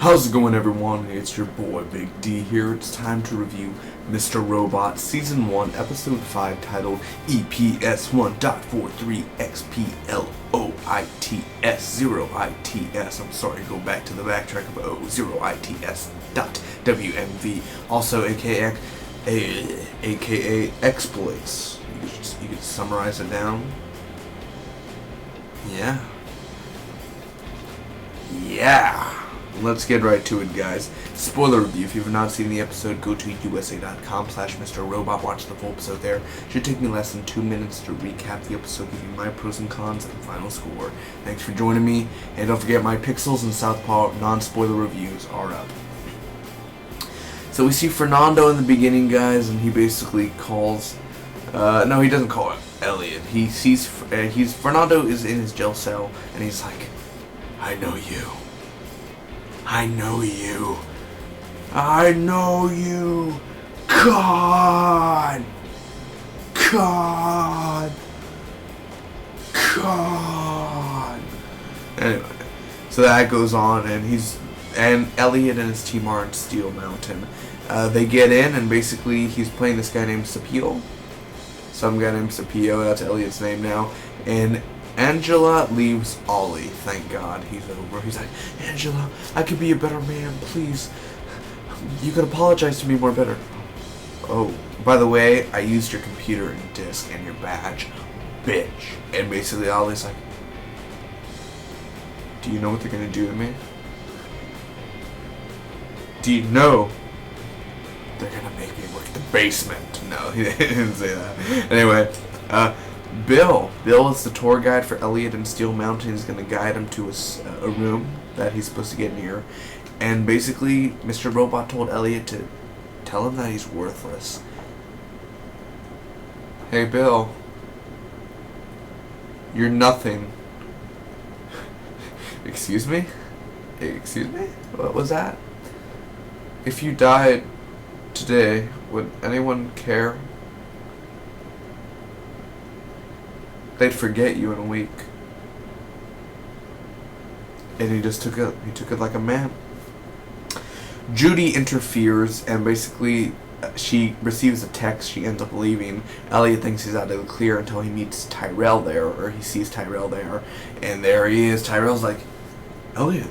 How's it going, everyone? It's your boy Big D here. It's time to review Mr.Robot Season 1, Episode 5, titled EPS 1.43XPLOITS 0ITS. I'm sorry, go back to the backtrack of O0ITS dot WMV. Also, aka exploits. You could summarize it down. Yeah. Let's get right to it, guys. Spoiler review. If you have not seen the episode, go to usa.com/Mr.Robot. Watch the full episode there. Should take me less than 2 minutes to recap the episode, give you my pros and cons and final score. Thanks for joining me, and don't forget my Pixels and Southpaw non-spoiler reviews are up. So we see Fernando in the beginning, guys, and he basically calls... no, he doesn't call it Elliot. He sees... Fernando is in his jail cell, and he's like, I know you. I know you. I know you. God. Anyway, so that goes on, and Elliot and his team are in Steel Mountain. They get in, and basically he's playing this guy named Sapio. Some guy named Sapio, that's Elliot's name now. And Angela leaves Ollie. Thank God he's over. He's like, Angela, I could be a better man, please. You could apologize to me more better. Oh, by the way, I used your computer and disk and your badge, bitch. And basically Ollie's like, do you know what they're gonna do to me? Do you know they're gonna make me work in the basement? No, he didn't say that. Anyway, Bill is the tour guide for Elliot in Steel Mountain. He's going to guide him to a room that he's supposed to get near. And basically, Mr. Robot told Elliot to tell him that he's worthless. Hey, Bill. You're nothing. Excuse me? Excuse me? What was that? If you died today, would anyone care? They'd forget you in a week. And he just took it like a man. Judy interferes, and basically she receives a text. She ends up leaving. Elliot thinks he's out of the clear until he meets Tyrell there, or he sees Tyrell there. And there he is. Tyrell's like, Elliot,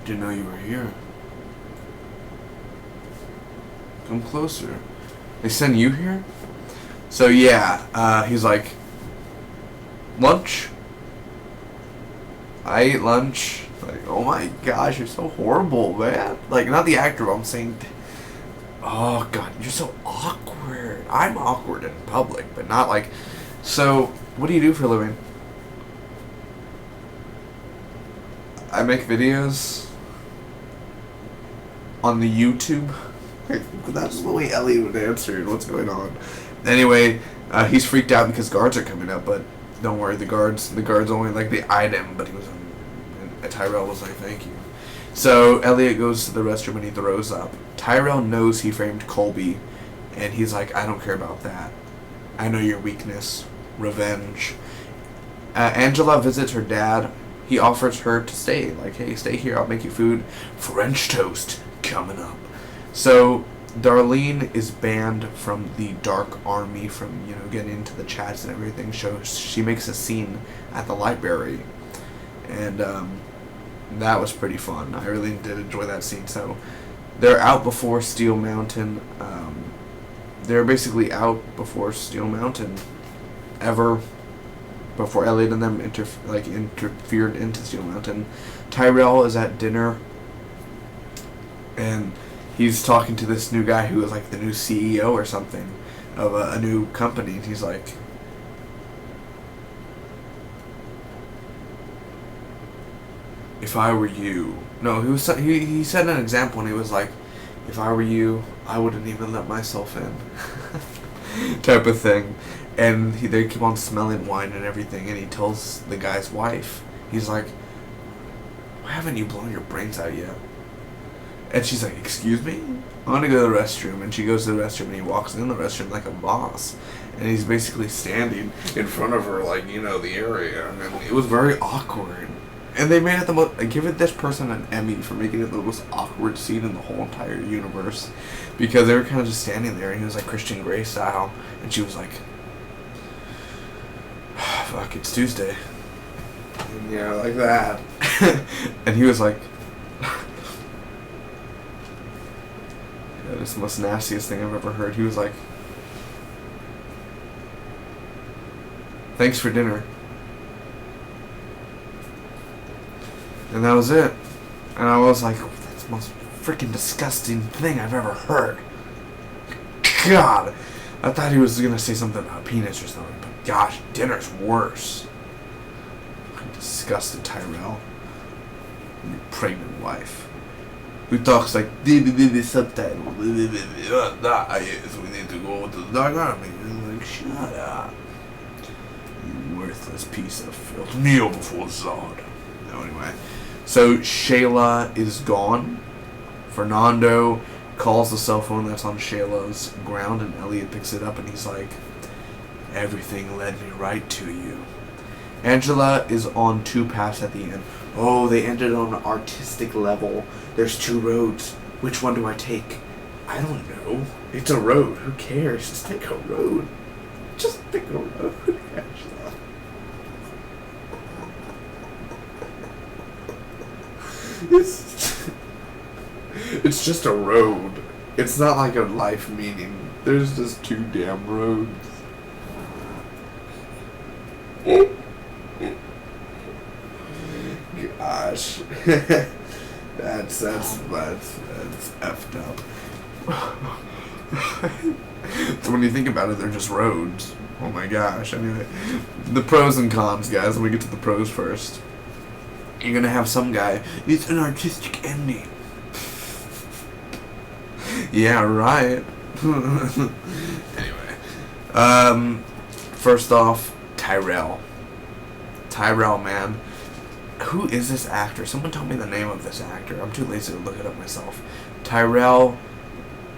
didn't know you were here. Come closer. They sent you here? So yeah, he's like, lunch? I ate lunch. Like, oh my gosh, you're so horrible, man. Like, not the actor, but I'm saying, oh god, you're so awkward. I'm awkward in public, but not like, so, what do you do for a living? I make videos on the YouTube. That's the way Elliot would answer. What's going on? Anyway, he's freaked out because guards are coming up, but don't worry, the guards only like they eyed him, but he was and Tyrell was like, thank you. So Elliot goes to the restroom and he throws up. Tyrell knows he framed Colby, and he's like, I don't care about that. I know your weakness. Revenge. Angela visits her dad. He offers her to stay. Like, hey, stay here, I'll make you food. French toast coming up. So Darlene is banned from the Dark Army from, getting into the chats and everything. So she makes a scene at the library, and that was pretty fun. I really did enjoy that scene. So they're out before Steel Mountain. They're basically out before Steel Mountain, before Elliot and them interfered into Steel Mountain. Tyrell is at dinner, and he's talking to this new guy who is like the new CEO or something of a new company. And he's like, if I were you... No, he said an example, and he was like, if I were you, I wouldn't even let myself in. type of thing. And they keep on smelling wine and everything, and he tells the guy's wife, he's like, why haven't you blown your brains out yet? And she's like, excuse me? I want to go to the restroom. And she goes to the restroom, and he walks in the restroom like a boss. And he's basically standing in front of her, like, the area. And it was very awkward. And they made it the most. Give it this person an Emmy for making it the most awkward scene in the whole entire universe, because they were kind of just standing there, and he was like Christian Grey style, and she was like, "Fuck, it's Tuesday," and, like that, and he was like, "This is the most nastiest thing I've ever heard." He was like, "Thanks for dinner." And that was it. And I was like, oh, that's the most freaking disgusting thing I've ever heard. God. I thought he was going to say something about penis or something. But gosh, dinner's worse. I'm disgusted, Tyrell. Your pregnant wife. Who talks like, subtitle. Yes, we need to go to the dog army. I'm like, shut up. You worthless piece of filth. Kneel before Zod. No, anyway. So Shayla is gone. Fernando calls the cell phone that's on Shayla's ground, and Elliot picks it up and he's like, everything led me right to you. Angela is on two paths at the end. Oh, they ended on an artistic level. There's two roads. Which one do I take? I don't know. It's a road. Who cares? Just take a road. Just pick a road, Angela. It's just a road. It's not like a life meaning. There's just two damn roads. Gosh. that's effed up. So when you think about it, they're just roads. Oh my gosh. Anyway, the pros and cons, guys. Let me get to the pros first. You're gonna have some guy, it's an artistic ending. Yeah, right. Anyway. First off, Tyrell. Tyrell, man. Who is this actor? Someone tell me the name of this actor. I'm too lazy to look it up myself. Tyrell,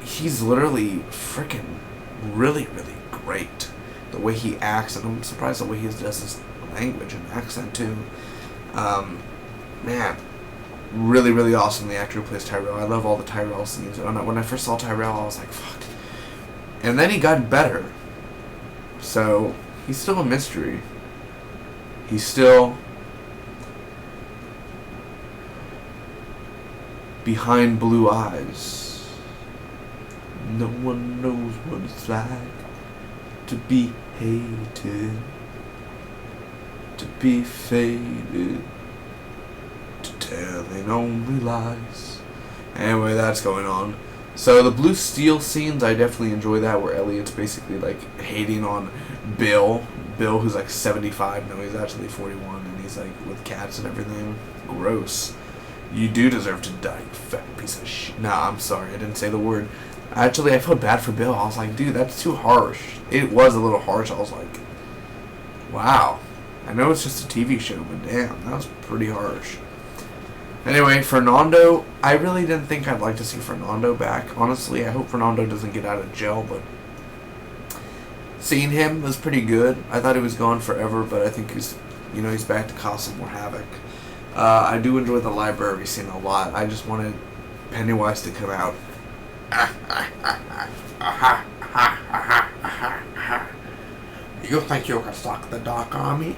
he's literally freaking really, really great. The way he acts, and I'm surprised the way he does his language and accent too. Man, really, really awesome, the actor who plays Tyrell. I love all the Tyrell scenes. When I first saw Tyrell, I was like, fuck. And then he got better. So, he's still a mystery. He's still behind blue eyes. No one knows what it's like to be hated, to be faded, to telling only lies. Anyway, that's going on. So the blue steel scenes, I definitely enjoy that, where Elliot's basically like hating on Bill, who's like 75, no, he's actually 41, and he's like with cats and everything. Gross. You do deserve to die, you fat piece of shit. Nah, I'm sorry, I didn't say the word. Actually, I felt bad for Bill. I was like, dude, that's too harsh. It was a little harsh. I was like, wow. I know it's just a TV show, but damn, that was pretty harsh. Anyway, Fernando, I really didn't think I'd like to see Fernando back. Honestly, I hope Fernando doesn't get out of jail, but seeing him was pretty good. I thought he was gone forever, but I think he's back to cause some more havoc. I do enjoy the library scene a lot. I just wanted Pennywise to come out. You think you can suck the Dark Army?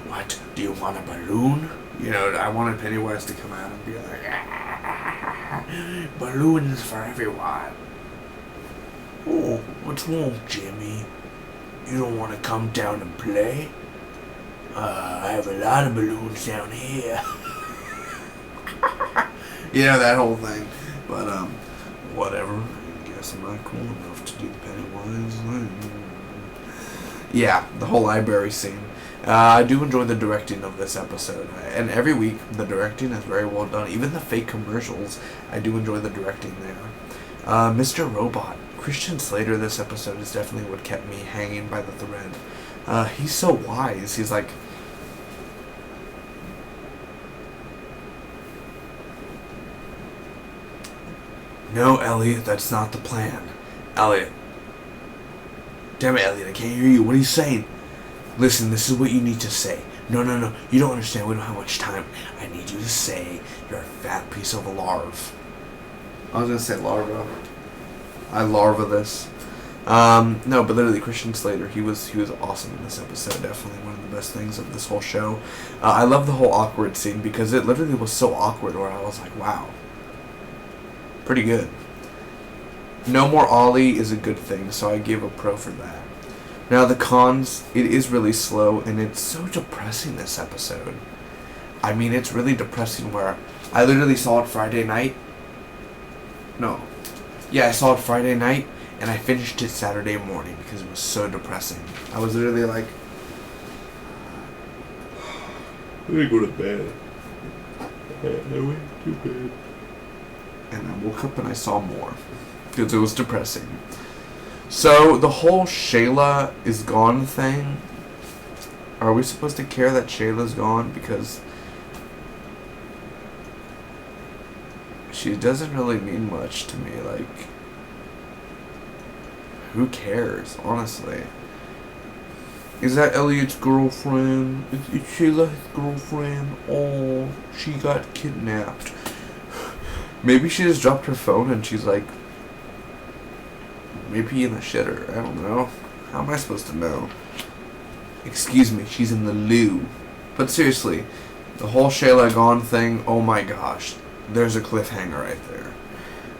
What? Do you want a balloon? I wanted Pennywise to come out and be like, balloons for everyone. Oh, what's wrong, Jimmy? You don't want to come down and play? I have a lot of balloons down here. That whole thing. But, whatever. I guess I'm not cool enough to do the Pennywise thing. Yeah, the whole library scene. I do enjoy the directing of this episode. And every week, the directing is very well done. Even the fake commercials, I do enjoy the directing there. Mr.Robot. Christian Slater this episode is definitely what kept me hanging by the thread. He's so wise. He's like, no, Elliot, that's not the plan. Elliot. Damn it, Elliot, I can't hear you. What are you saying? Listen, this is what you need to say. No, you don't understand. We don't have much time. I need you to say you're a fat piece of larv. I was gonna say larva. I larva this. No, but literally Christian Slater, he was awesome in this episode. Definitely one of the best things of this whole show. I love the whole awkward scene because it literally was so awkward where I was like, wow, pretty good. No more Ollie is a good thing, so I give a pro for that. Now the cons, it is really slow and it's so depressing this episode. I mean, it's really depressing where I literally saw it Friday night. No. Yeah, I saw it Friday night. And I finished it Saturday morning because it was so depressing. I was literally like, I'm gonna go to bed. I went to bed. And I woke up and I saw more. Because it was depressing. So, the whole Shayla is gone thing. Are we supposed to care that Shayla's gone? Because she doesn't really mean much to me. Like, who cares, honestly? Is that Elliot's girlfriend? Is Shayla his girlfriend? Oh, she got kidnapped. Maybe she just dropped her phone and she's like, maybe in the shitter. I don't know. How am I supposed to know? Excuse me, she's in the loo. But seriously, the whole Shayla gone thing, oh my gosh. There's a cliffhanger right there.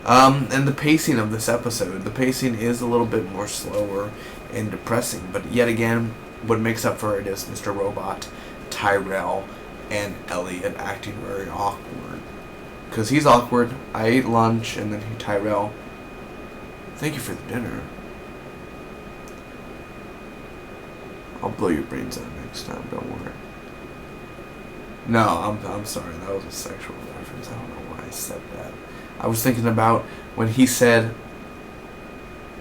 And the pacing of this episode, the pacing is a little bit more slower and depressing, but yet again, what makes up for it is Mr.Robot, Tyrell, and Elliot acting very awkward. Because he's awkward. I ate lunch, and then Tyrell, thank you for the dinner. I'll blow your brains out next time, don't worry. No, I'm sorry, that was a sexual reference. I don't know why I said that. I was thinking about when he said,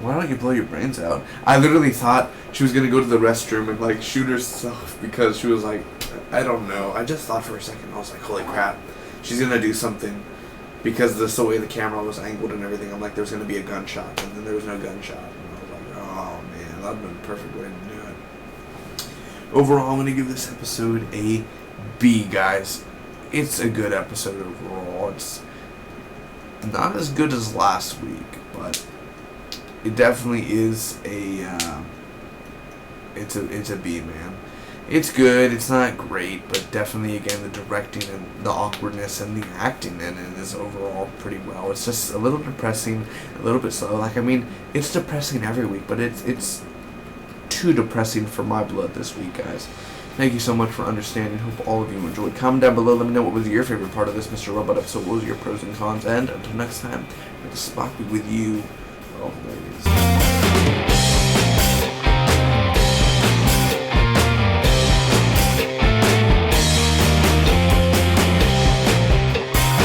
why don't you blow your brains out? I literally thought she was going to go to the restroom and like shoot herself because she was like, I don't know. I just thought for a second, I was like, holy crap, she's going to do something. Because the way the camera was angled and everything, I'm like, there's going to be a gunshot. And then there was no gunshot. And I was like, oh man, that would have been the perfect way to do it. Overall, I'm going to give this episode a B, guys. It's a good episode overall. It's not as good as last week, but it definitely is it's a B, man. It's good, it's not great, but definitely, again, the directing and the awkwardness and the acting in it is overall pretty well. It's just a little depressing, a little bit slow. Like, I mean, it's depressing every week, but it's too depressing for my blood this week, guys. Thank you so much for understanding. Hope all of you enjoyed. Comment down below. Let me know what was your favorite part of this Mr.Robot episode. What was your pros and cons? And until next time, may the Spock be with you always.